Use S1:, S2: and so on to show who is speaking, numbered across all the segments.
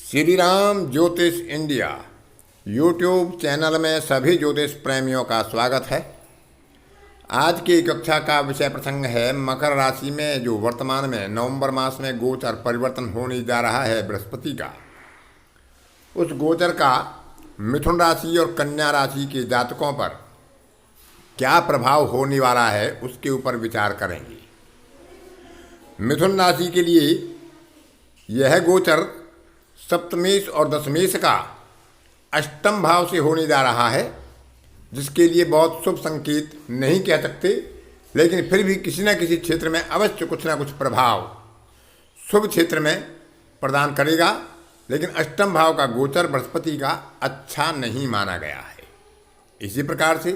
S1: श्री राम ज्योतिष India YouTube channel में सभी ज्योतिष प्रेमियों का स्वागत है। आज की कक्षा का विषय प्रसंग है मकर राशि में जो वर्तमान में नवंबर मास में गोचर परिवर्तन होने जा रहा है बृहस्पति का, उस गोचर का मिथुन राशि और कन्या राशि के जातकों पर क्या प्रभाव होने वाला है उसके ऊपर विचार करेंगे। मिथुन राशि के लिए यह गोचर सप्तमेश और दशमेश का अष्टम भाव से होने जा रहा है, जिसके लिए बहुत शुभ संकेत नहीं कह सकते, लेकिन फिर भी किसी न किसी क्षेत्र में अवश्य कुछ ना कुछ प्रभाव शुभ क्षेत्र में प्रदान करेगा। लेकिन अष्टम भाव का गोचर बृहस्पति का अच्छा नहीं माना गया है। इसी प्रकार से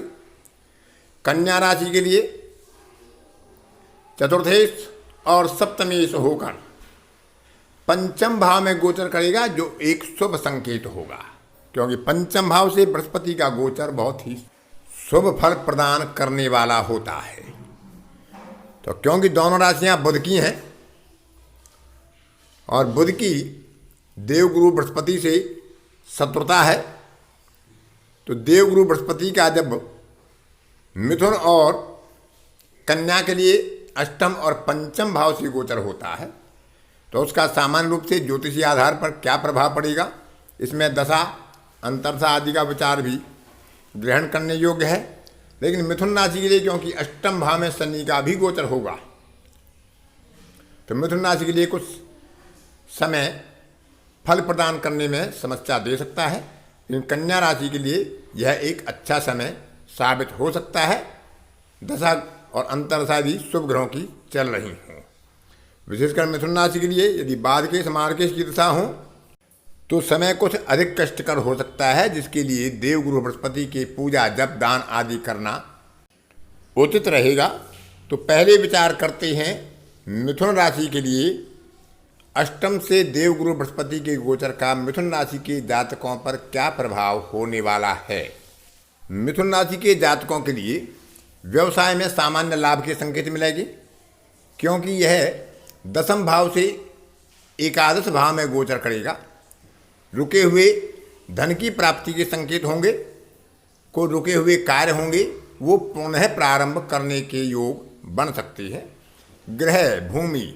S1: कन्या राशि के लिए चतुर्थेश और सप्तमेश होकर पंचम भाव में गोचर करेगा, जो एक शुभ संकेत होगा, क्योंकि पंचम भाव से बृहस्पति का गोचर बहुत ही शुभ फल प्रदान करने वाला होता है। तो क्योंकि दोनों राशियां बुध की हैं और बुध की देवगुरु बृहस्पति से शत्रुता है, तो देवगुरु बृहस्पति का जब मिथुन और कन्या के लिए अष्टम और पंचम भाव से गोचर होता है, तो उसका सामान्य रूप से ज्योतिषीय आधार पर क्या प्रभाव पड़ेगा, इसमें दशा अंतरदशा आदि का विचार भी ग्रहण करने योग्य है। लेकिन मिथुन राशि के लिए क्योंकि अष्टम भाव में शनि का भी गोचर होगा, तो मिथुन राशि के लिए कुछ समय फल प्रदान करने में समस्या दे सकता है। लेकिन कन्या राशि के लिए यह एक अच्छा समय साबित हो सकता है। दशा और अंतरदशा भी शुभ ग्रहों की चल रही हों। विशेषकर मिथुन राशि के लिए यदि बाधकेश मार्केश की दशा हो तो समय कुछ अधिक कष्टकर हो सकता है, जिसके लिए देवगुरु बृहस्पति के पूजा जप दान आदि करना उचित रहेगा। तो पहले विचार करते हैं मिथुन राशि के लिए अष्टम से देवगुरु बृहस्पति के गोचर का मिथुन राशि के जातकों पर क्या प्रभाव होने वाला है। मिथुन राशि के जातकों के लिए व्यवसाय में सामान्य लाभ के संकेत मिलेंगे, क्योंकि यह दसम भाव से एकादश भाव में गोचर करेगा। रुके हुए धन की प्राप्ति के संकेत होंगे, को रुके हुए कार्य होंगे वो पुनः प्रारंभ करने के योग बन सकते हैं। गृह भूमि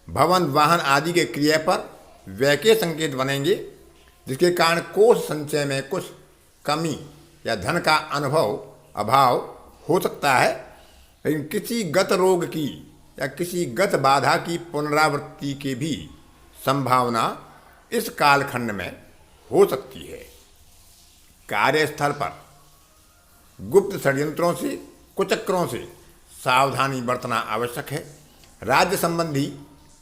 S1: भवन वाहन आदि के क्रिया पर व्यय के संकेत बनेंगे, जिसके कारण कोष संचय में कुछ कमी या धन का अभाव हो सकता है। लेकिन किसी गत रोग की या किसी गत बाधा की पुनरावृत्ति की भी संभावना इस कालखंड में हो सकती है। कार्यस्थल पर गुप्त षड्यंत्रों से कुचक्रों से सावधानी बरतना आवश्यक है। राज्य संबंधी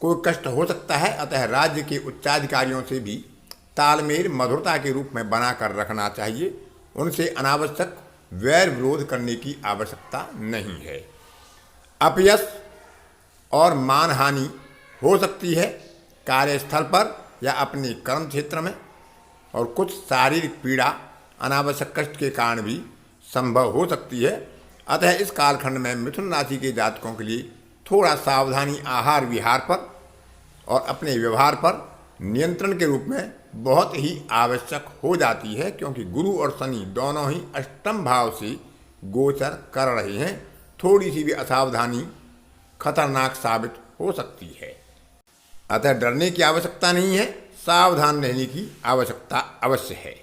S1: कोई कष्ट हो सकता है, अतः राज्य के उच्चाधिकारियों से भी तालमेल मधुरता के रूप में बनाकर रखना चाहिए। उनसे अनावश्यक वैर विरोध करने की आवश्यकता नहीं है। अपयश और मानहानि हो सकती है कार्यस्थल पर या अपने कर्म क्षेत्र में, और कुछ शारीरिक पीड़ा अनावश्यक कष्ट के कारण भी संभव हो सकती है। अतः इस कालखंड में मिथुन राशि के जातकों के लिए थोड़ा सावधानी आहार विहार पर और अपने व्यवहार पर नियंत्रण के रूप में बहुत ही आवश्यक हो जाती है, क्योंकि गुरु और शनि दोनों ही अष्टम भाव से गोचर कर रहे हैं। थोड़ी सी भी असावधानी खतरनाक साबित हो सकती है। अतः डरने की आवश्यकता नहीं है, सावधान रहने की आवश्यकता अवश्य है।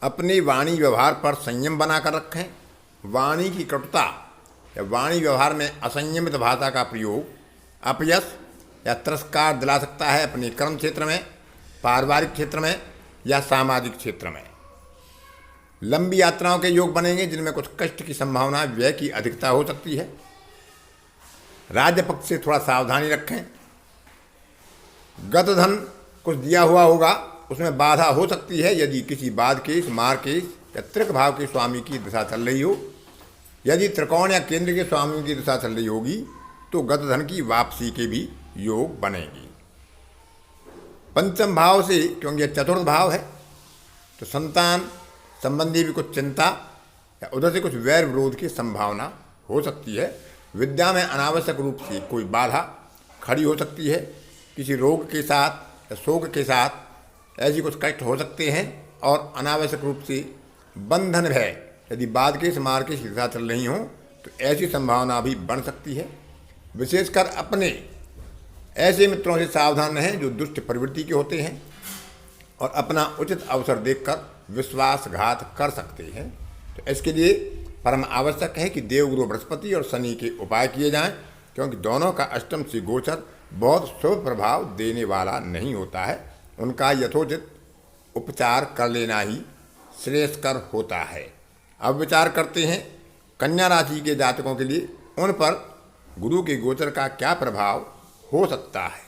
S1: अपने वाणी व्यवहार पर संयम बनाकर रखें। वाणी की कटुता या वाणी व्यवहार में असंयमित भाषा का प्रयोग अपयश या तिरस्कार दिला सकता है अपने कर्म क्षेत्र में, पारिवारिक क्षेत्र में या सामाजिक क्षेत्र में। लंबी यात्राओं के योग बनेंगे, जिनमें कुछ कष्ट की संभावना, व्यय की अधिकता हो सकती है। राज्य पक्ष से थोड़ा सावधानी रखें। गत धन कुछ दिया हुआ होगा, उसमें बाधा हो सकती है यदि किसी बाधकेश मार्केश या त्रिक भाव के स्वामी की दशा चल रही हो। यदि त्रिकोण या केंद्र के स्वामी की दशा चल रही होगी तो गत धन की वापसी के भी योग बनेंगे। पंचम भाव से, क्योंकि यह चतुर्थ भाव है, तो संतान संबंधी भी कुछ चिंता या उधर से कुछ वैर विरोध की संभावना हो सकती है। विद्या में अनावश्यक रूप से कोई बाधा खड़ी हो सकती है। किसी रोग के साथ या शोक के साथ ऐसी कुछ कष्ट हो सकते हैं और अनावश्यक रूप से बंधन भय यदि बाद के मार्ग की शिक्षा चल रही हो तो ऐसी संभावना भी बन सकती है। विशेषकर अपने ऐसे मित्रों से सावधान रहें जो दुष्ट प्रवृत्ति के होते हैं और अपना उचित अवसर देखकर विश्वासघात कर सकते हैं। तो इसके लिए परम आवश्यक है कि देवगुरु बृहस्पति और शनि के उपाय किए जाएं, क्योंकि दोनों का अष्टम से गोचर बहुत शुभ प्रभाव देने वाला नहीं होता है। उनका यथोचित उपचार कर लेना ही श्रेयस्कर होता है। अब विचार करते हैं कन्या राशि के जातकों के लिए उन पर गुरु के गोचर का क्या प्रभाव हो सकता है।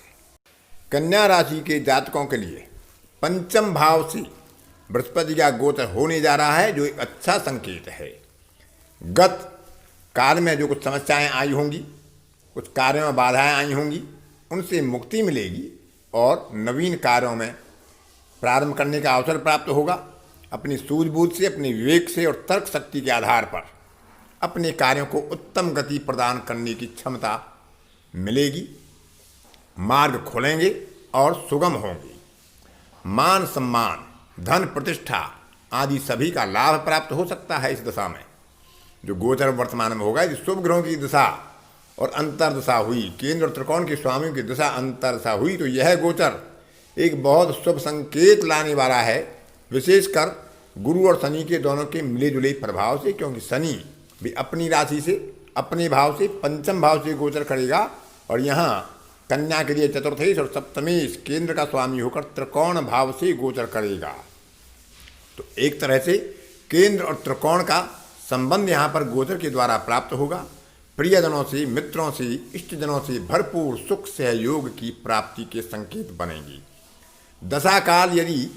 S1: कन्या राशि के जातकों के लिए पंचम भाव से बृहस्पति का गोचर होने जा रहा है, जो एक अच्छा संकेत है। गत काल में जो कुछ समस्याएं आई होंगी, कुछ कार्यों में बाधाएं आई होंगी, उनसे मुक्ति मिलेगी और नवीन कार्यों में प्रारंभ करने का अवसर प्राप्त होगा। अपनी सूझबूझ से, अपने विवेक से और तर्क शक्ति के आधार पर अपने कार्यों को उत्तम गति प्रदान करने की क्षमता मिलेगी। मार्ग खुलेंगे और सुगम होंगे। मान सम्मान, धन प्रतिष्ठा आदि सभी का लाभ प्राप्त हो सकता है। इस दशा में जो गोचर वर्तमान में होगा, यदि शुभ ग्रहों की दशा और अंतर्दशा हुई, केंद्र और त्रिकोण के स्वामियों की दशा अंतर्दशा हुई, तो यह गोचर एक बहुत शुभ संकेत लाने वाला है, विशेषकर गुरु और शनि के दोनों के मिले जुले प्रभाव से। क्योंकि शनि भी अपनी राशि से, अपने भाव से, पंचम भाव से गोचर करेगा और यहाँ कन्या के लिए चतुर्थेश और सप्तमेश केंद्र का स्वामी होकर त्रिकोण भाव से गोचर करेगा। तो एक तरह से केंद्र और त्रिकोण का संबंध यहाँ पर गोचर के द्वारा प्राप्त होगा। प्रियजनों से, मित्रों से, इष्टजनों से भरपूर सुख सहयोग की प्राप्ति के संकेत बनेंगे। दशा काल यदि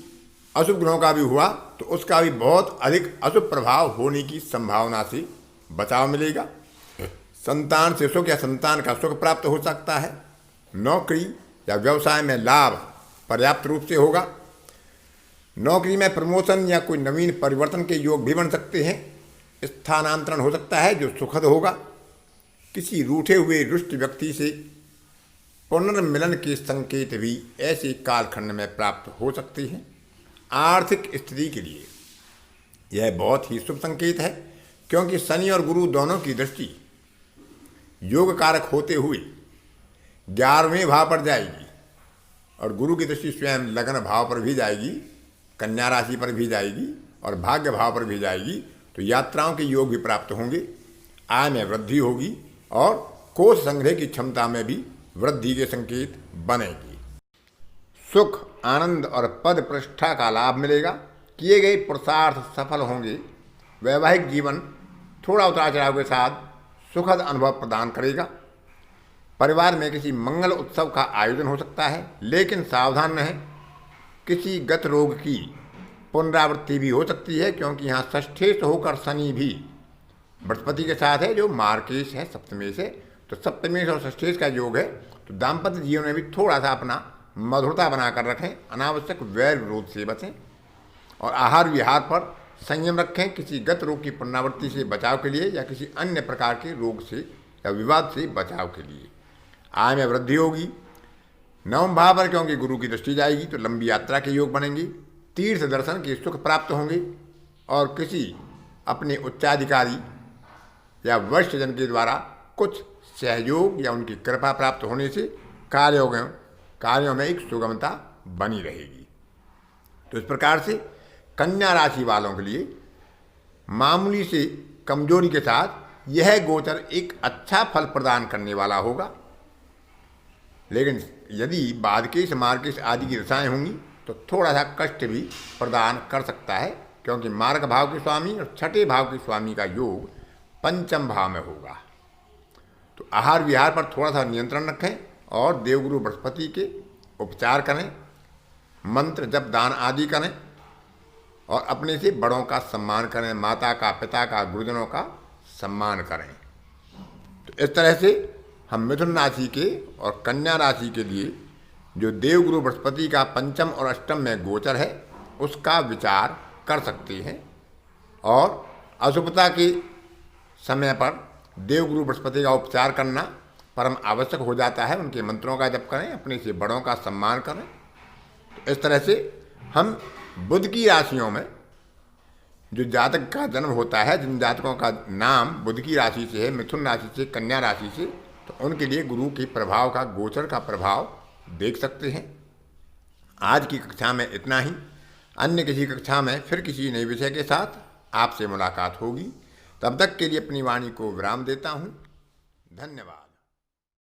S1: अशुभ ग्रहों का भी हुआ तो उसका भी बहुत अधिक अशुभ प्रभाव होने की संभावना से बचाव मिलेगा। संतान से सुख या संतान का सुख प्राप्त हो सकता है। नौकरी या व्यवसाय में लाभ पर्याप्त रूप से होगा। नौकरी में प्रमोशन या कोई नवीन परिवर्तन के योग भी बन सकते हैं। स्थानांतरण हो सकता है जो सुखद होगा। किसी रूठे हुए रुष्ट व्यक्ति से पुनर्मिलन के संकेत भी ऐसे कालखंड में प्राप्त हो सकते हैं। आर्थिक स्थिति के लिए यह बहुत ही शुभ संकेत है, क्योंकि शनि और गुरु दोनों की दृष्टि योग कारक होते हुए 11वें भाव पर जाएगी और गुरु की दृष्टि स्वयं लग्न भाव पर भी जाएगी, कन्या राशि पर भी जाएगी और भाग्य भाव पर भी जाएगी। तो यात्राओं के योग भी प्राप्त होंगे, आय में वृद्धि होगी और कोष संग्रह की क्षमता में भी वृद्धि के संकेत बनेगी। सुख, आनंद और पद प्रतिष्ठा का लाभ मिलेगा। किए गए पुरुषार्थ सफल होंगे। वैवाहिक जीवन थोड़ा उतार चढ़ाव के साथ सुखद अनुभव प्रदान करेगा। परिवार में किसी मंगल उत्सव का आयोजन हो सकता है, लेकिन सावधान रहें, किसी गत रोग की पुनरावृत्ति भी हो सकती है, क्योंकि यहाँ षष्ठेश होकर शनि भी बृहस्पति के साथ है जो मार्केश है, सप्तमेश है। तो सप्तमेश और षष्ठेश का योग है। तो दाम्पत्य जीवन में भी थोड़ा सा अपना मधुरता बनाकर रखें, अनावश्यक वैर विरोध से बचें और आहार विहार पर संयम रखें। किसी गत रोग की पुनरावृत्ति से बचाव के लिए या किसी अन्य प्रकार के रोग से या विवाद से बचाव के लिए। आय में वृद्धि होगी। नवम भाव पर क्योंकि गुरु की दृष्टि जाएगी तो लंबी यात्रा के योग बनेंगे। तीर्थ दर्शन के सुख प्राप्त होंगे और किसी अपने उच्चाधिकारी या वरिष्ठ जन के द्वारा कुछ सहयोग या उनकी कृपा प्राप्त होने से कार्यों में एक सुगमता बनी रहेगी। तो इस प्रकार से कन्या राशि वालों के लिए मामूली से कमजोरी के साथ यह गोचर एक अच्छा फल प्रदान करने वाला होगा। लेकिन यदि बाधकेश मार्केश आदि की दशाएं होंगी तो थोड़ा सा कष्ट भी प्रदान कर सकता है, क्योंकि मार्ग भाव के स्वामी और छठे भाव के स्वामी का योग पंचम भाव में होगा। तो आहार विहार पर थोड़ा सा नियंत्रण रखें और देवगुरु बृहस्पति के उपचार करें, मंत्र जप दान आदि करें और अपने से बड़ों का सम्मान करें, माता का, पिता का, गुरुजनों का सम्मान करें। तो इस तरह से हम मिथुन राशि के और कन्या राशि के लिए जो देवगुरु बृहस्पति का पंचम और अष्टम में गोचर है उसका विचार कर सकते हैं और अशुभता के समय पर देवगुरु बृहस्पति का उपचार करना परम आवश्यक हो जाता है। उनके मंत्रों का जप करें, अपने से बड़ों का सम्मान करें। तो इस तरह से हम बुध की राशियों में जो जातक का जन्म होता है, जिन जातकों का नाम बुध की राशि से है, मिथुन राशि से, कन्या राशि से, तो उनके लिए गुरु के प्रभाव का, गोचर का प्रभाव देख सकते हैं। आज की कक्षा में इतना ही। अन्य किसी कक्षा में फिर किसी नए विषय के साथ आपसे मुलाकात होगी। तब तक के लिए अपनी वाणी को विराम देता हूँ। धन्यवाद।